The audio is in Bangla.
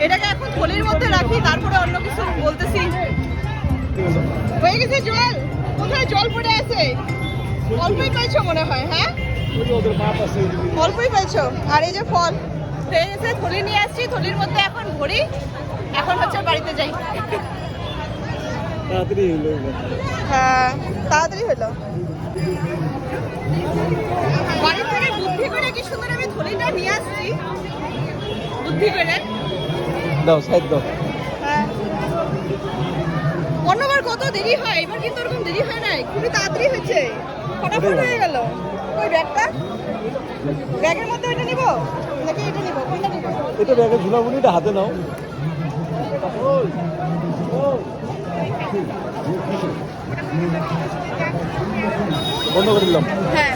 এটাকে এখন থলির মধ্যে রাখি, তারপরে অন্য কিছু বলতেছি। হয়ে গেছে জল? কোথায় জল পড়ে আছে? অল্পই পাইছো মনে হয়। হ্যাঁ অল্পই পাইছো। আর এই যে ফল হয়ে গেছে, থলি নিয়ে আসছি, থলির মধ্যে এখন ভরি। এখন হচ্ছে বাড়িতে যাই। তাড়াতাড়ি হলো। হ্যাঁ তাড়াতাড়ি হলো। বাড়ি থেকে বুদ্ধি করে কি সুন্দর আমি থলিটা নিয়ে আসছি, বুদ্ধি করে। দাও সাইড দাও। হ্যাঁ অন্যবার কত দেরি হয়, এবার কিন্তু ওরকম দেরি হয় নাই, খুবই তাড়াতাড়ি হয়েছে, ফটাফট হয়ে গেল। ওই ব্যাগটা, ব্যাগের মধ্যে ওইটা নিব নাকি এটা নিব, কোনটা নিব? এটা ব্যাগে ঝুলাবো, এটা হাতে নাও। বন্ধ করে দিলাম। হ্যাঁ